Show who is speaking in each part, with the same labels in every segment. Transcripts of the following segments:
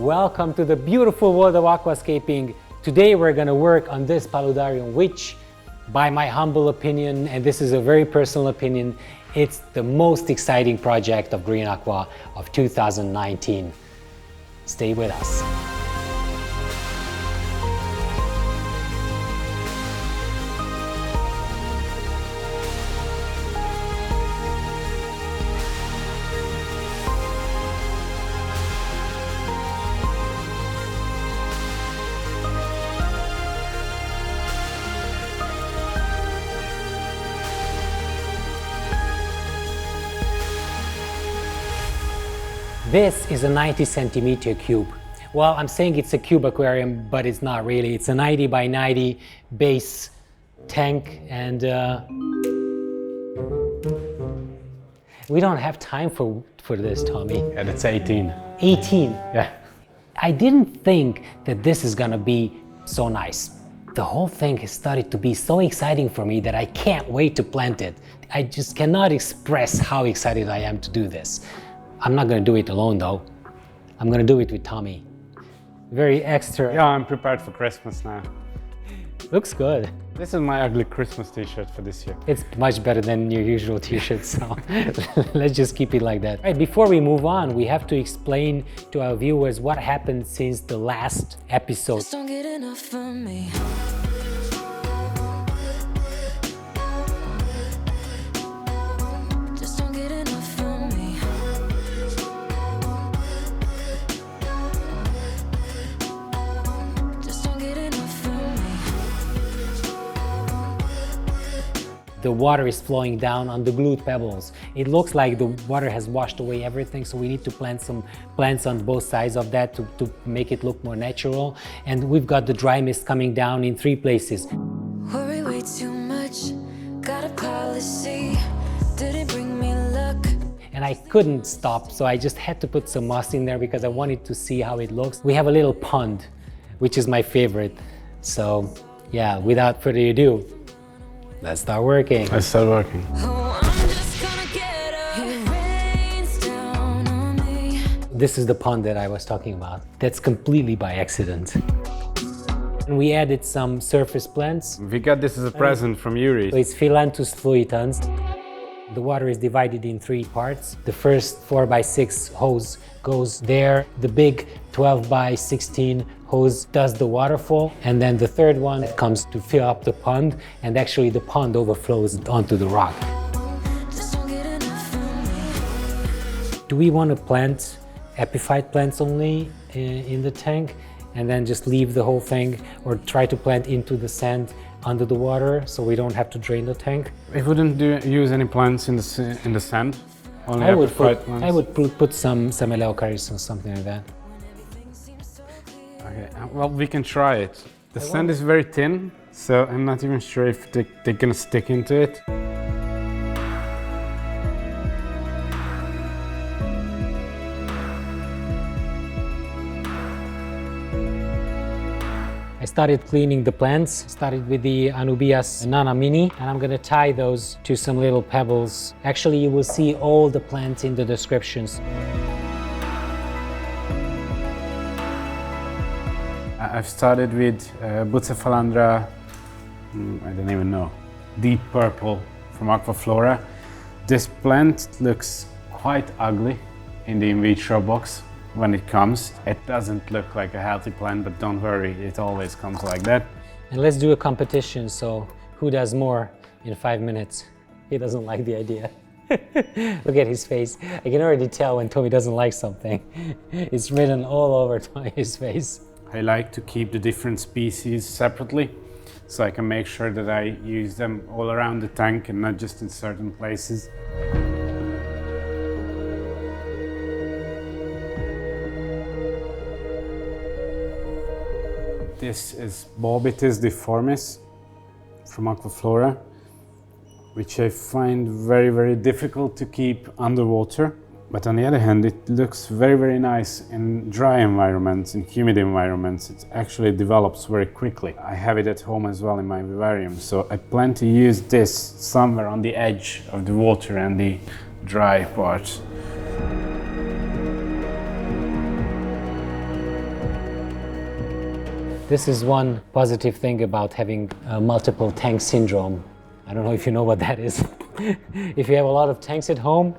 Speaker 1: Welcome to the beautiful world of aquascaping. Today we're going to work on this paludarium, which, by my humble opinion, and this is a very personal opinion, it's the most exciting project of Green Aqua of 2019. Stay with us. This is a 90 centimeter cube. Well, I'm saying it's a cube aquarium, but it's not really. It's a 90 by 90 base tank, and we don't have time for this, Tommy.
Speaker 2: And it's 18.
Speaker 1: 18?
Speaker 2: Yeah.
Speaker 1: I didn't think that this is gonna be so nice. The whole thing has started to be so exciting for me that I can't wait to plant it. I just cannot express how excited I am to do this. I'm not gonna do it alone though. I'm gonna do it with Tommy. Very extra.
Speaker 2: Yeah, I'm prepared for Christmas now.
Speaker 1: Looks good.
Speaker 2: This is my ugly Christmas t-shirt for this year.
Speaker 1: It's much better than your usual t-shirt, so let's just keep it like that. Right, before we move on, we have to explain to our viewers what happened since the last episode.
Speaker 3: Just don't get enough of me.
Speaker 1: The water is flowing down on the glued pebbles. It looks like the water has washed away everything, so we need to plant some plants on both sides of that to make it look more natural. And we've got the dry mist coming down in 3 places.
Speaker 3: Worry way too much, got a policy, didn't bring me luck.
Speaker 1: And I couldn't stop, so I just had to put some moss in there because I wanted to see how it looks. We have a little pond, which is my favorite. So yeah, without further ado, let's start working.
Speaker 2: Let's start working.
Speaker 3: Oh, I'm just gonna get up. It rains down on me.
Speaker 1: This is the pond that I was talking about. That's completely by accident. And we added some surface plants.
Speaker 2: We got this as a present from Yuri.
Speaker 1: So it's Philanthus fluitans. The water is divided in 3 parts. The first 4 by 6 hose goes there. The big 12 by 16 hose does the waterfall. And then the third one comes to fill up the pond. And actually the pond overflows onto the rock.
Speaker 3: Just don't get enough of me.
Speaker 1: Do we want to plant epiphyte plants only in the tank and then just leave the whole thing, or try to plant into the sand under the water so we don't have to drain the tank?
Speaker 2: We wouldn't use any plants in the sand. Only
Speaker 1: I would
Speaker 2: epiphyte plants.
Speaker 1: I would put some eleucaris or something like that.
Speaker 2: Okay, well, we can try it. The sand is very thin, so I'm not even sure if they're gonna stick into it.
Speaker 1: I started cleaning the plants, started with the Anubias Nana Mini, and I'm gonna tie those to some little pebbles. Actually, you will see all the plants in the descriptions.
Speaker 2: I've started with Bucephalandra, I don't even know, deep purple from Aquaflora. This plant looks quite ugly in the in vitro box when it comes. It doesn't look like a healthy plant, but don't worry, it always comes like that.
Speaker 1: And let's do a competition, so who does more in 5 minutes? He doesn't like the idea. Look at his face. I can already tell when Tommy doesn't like something. It's written all over his face.
Speaker 2: I like to keep the different species separately, so I can make sure that I use them all around the tank and not just in certain places. This is Bobitis deformis from Aquaflora, which I find very, very difficult to keep underwater. But on the other hand, it looks very, very nice in dry environments, in humid environments. It actually develops very quickly. I have it at home as well in my vivarium, so I plan to use this somewhere on the edge of the water and the dry part.
Speaker 1: This is one positive thing about having multiple tank syndrome. I don't know if you know what that is. If you have a lot of tanks at home,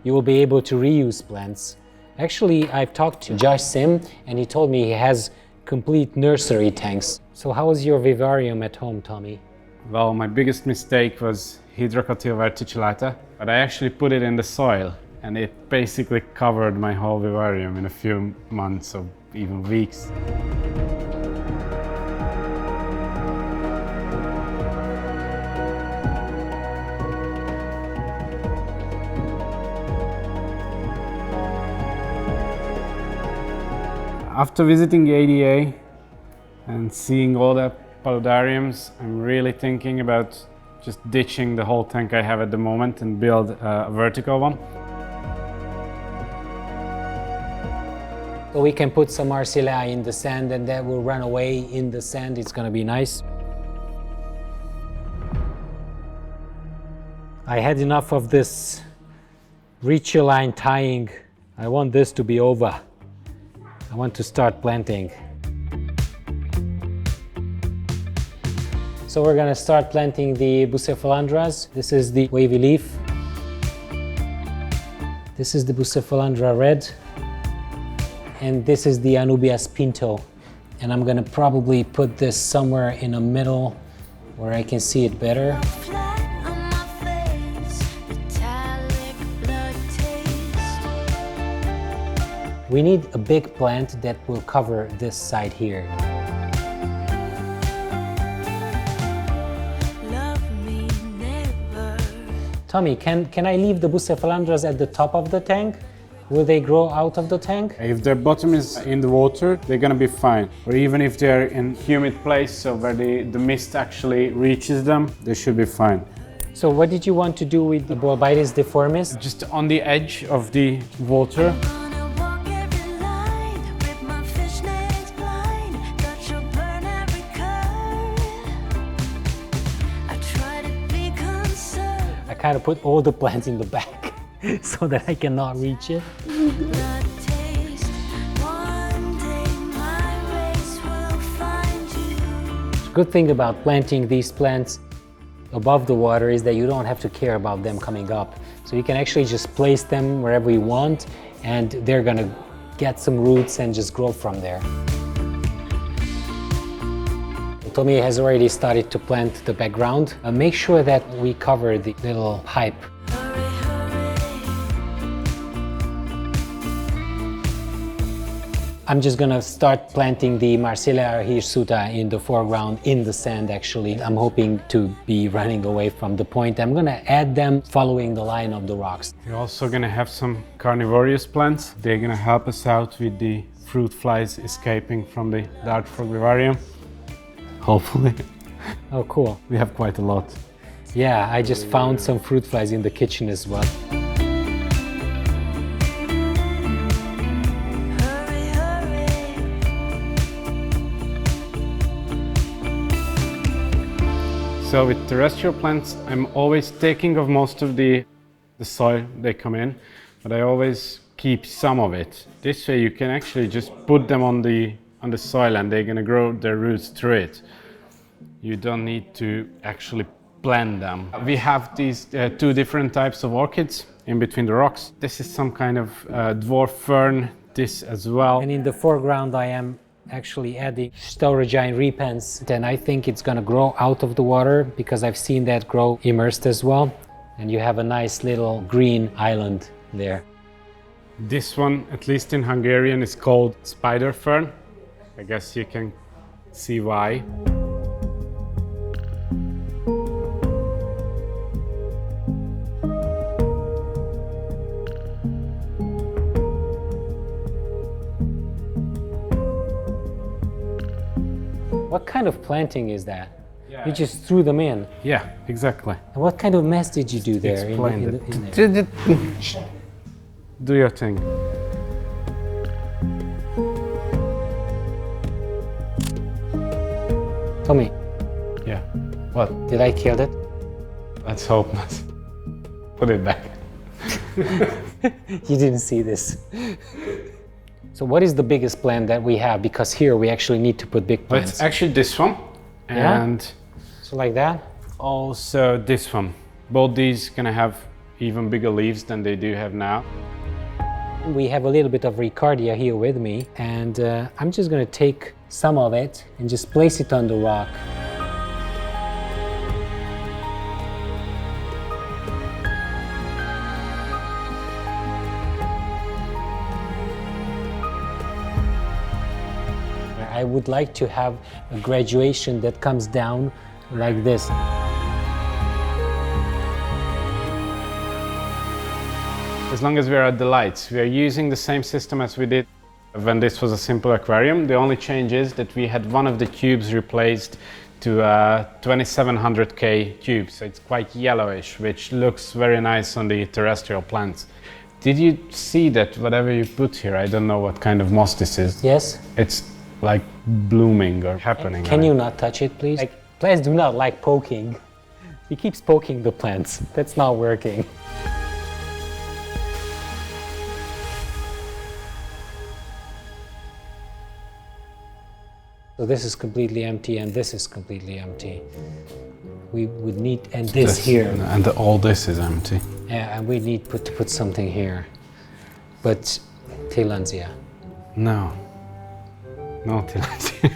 Speaker 1: you will be able to reuse plants. Actually, I've talked to Josh Sim and he told me he has complete nursery tanks. So how is your vivarium at home, Tommy?
Speaker 2: Well, my biggest mistake was Hydrocotyl verticillata, but I actually put it in the soil and it basically covered my whole vivarium in a few months or even weeks. After visiting the ADA and seeing all the paludariums, I'm really thinking about just ditching the whole tank I have at the moment and build a vertical one.
Speaker 1: So we can put some Marsilea in the sand and that will run away in the sand. It's gonna be nice. I had enough of this reach line tying. I want this to be over. I want to start planting. So we're gonna start planting the Bucephalandras. This is the wavy leaf. This is the Bucephalandra red. And this is the Anubias pinto. And I'm gonna probably put this somewhere in the middle where I can see it better. We need a big plant that will cover this side here. Tommy, can I leave the Bucephalandras at the top of the tank? Will they grow out of the tank?
Speaker 2: If their bottom is in the water, they're gonna be fine. Or even if they're in humid place, so where the mist actually reaches them, they should be fine.
Speaker 1: So what did you want to do with the Bolbitis deformis?
Speaker 2: Just on the edge of the water.
Speaker 1: I kind of put all the plants in the back so that I cannot reach it. The good thing about planting these plants above the water is that you don't have to care about them coming up. So you can actually just place them wherever you want and they're gonna get some roots and just grow from there. Tommy has already started to plant the background. Make sure that we cover the little pipe. I'm just gonna start planting the Marsilea hirsuta in the foreground, in the sand actually. I'm hoping to be running away from the point. I'm gonna add them following the line of the rocks.
Speaker 2: We're also gonna have some carnivorous plants. They're gonna help us out with the fruit flies escaping from the dark frog vivarium. Hopefully.
Speaker 1: Oh, cool.
Speaker 2: We have quite a lot.
Speaker 1: Yeah, I just found some fruit flies in the kitchen as well.
Speaker 2: So with terrestrial plants, I'm always taking off most of the soil they come in, but I always keep some of it. This way you can actually just put them on the soil and they're gonna grow their roots through it. You don't need to actually plant them. We have these two different types of orchids in between the rocks. This is some kind of dwarf fern, this as well.
Speaker 1: And in the foreground I am actually adding Staurogine repens, and I think it's gonna grow out of the water because I've seen that grow immersed as well. And you have a nice little green island there.
Speaker 2: This one, at least in Hungarian, is called spider fern. I guess you can see why.
Speaker 1: What kind of planting is that?
Speaker 2: Yeah.
Speaker 1: You just threw them in.
Speaker 2: Yeah, exactly.
Speaker 1: And what kind of mess did you do there?
Speaker 2: Explain
Speaker 1: in there?
Speaker 2: Do your thing.
Speaker 1: Tommy,
Speaker 2: Yeah. What?
Speaker 1: did I kill it?
Speaker 2: Let's hope not. Put it back.
Speaker 1: You didn't see this. So what is the biggest plant that we have? Because here we actually need to put big
Speaker 2: Well,
Speaker 1: plants.
Speaker 2: it's actually this one,
Speaker 1: Yeah?
Speaker 2: and
Speaker 1: So like that?
Speaker 2: also this one. Both these gonna have even bigger leaves than they do have now.
Speaker 1: We have a little bit of Ricardia here with me, and I'm just gonna take some of it and just place it on the rock. I would like to have a graduation that comes down like this.
Speaker 2: As long as we're at the lights, we are using the same system as we did when this was a simple aquarium. The only change is that we had one of the tubes replaced to a 2700K tube, so it's quite yellowish, which looks very nice on the terrestrial plants. Did you see that whatever you put here, I don't know what kind of moss this is.
Speaker 1: Yes?
Speaker 2: It's like blooming or happening.
Speaker 1: Can you not touch it, please? Like, plants do not like poking. He keeps poking the plants. That's not working. So this is completely empty and this is completely empty. We would need, and this here.
Speaker 2: And all this is empty.
Speaker 1: Yeah, and we need to put something here. But Tillandsia.
Speaker 2: No. No Tillandsia.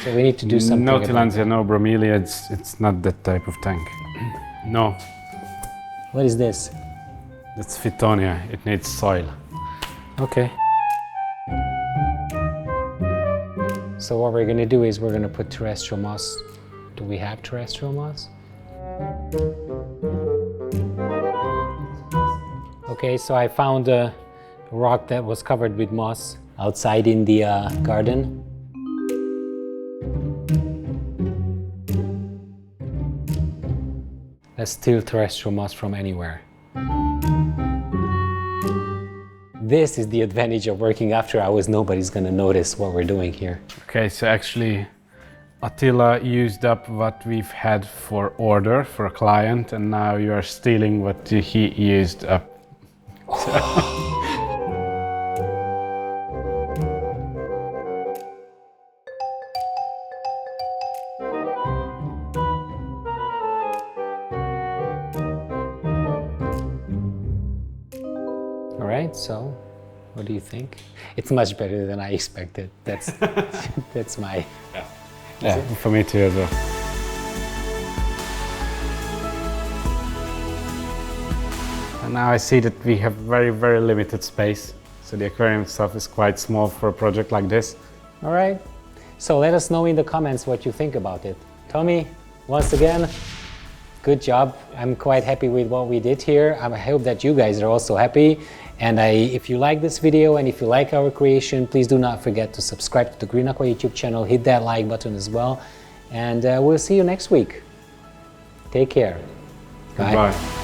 Speaker 1: So we need to do something.
Speaker 2: No
Speaker 1: about
Speaker 2: Tillandsia, no Bromelia, it's not that type of tank. No.
Speaker 1: What is this?
Speaker 2: That's Phytonia, it needs soil.
Speaker 1: Okay. So what we're gonna do is we're gonna put terrestrial moss. Do we have terrestrial moss? Okay, so I found a rock that was covered with moss outside in the garden. Let's steal terrestrial moss from anywhere. This is the advantage of working after hours. Nobody's gonna notice what we're doing here.
Speaker 2: Okay, so actually Attila used up what we've had for order for a client, and now you are stealing what he used up.
Speaker 1: All right, so what do you think? It's much better than I expected. That's that's my.
Speaker 2: Yeah, for me too as well. And now I see that we have very limited space. So the aquarium itself is quite small for a project like this.
Speaker 1: All right. So let us know in the comments what you think about it. Tommy, once again, good job. I'm quite happy with what we did here. I hope that you guys are also happy. And if you like this video and if you like our creation, please do not forget to subscribe to the Green Aqua YouTube channel. Hit that like button as well. And we'll see you next week. Take care. Bye.
Speaker 2: Goodbye.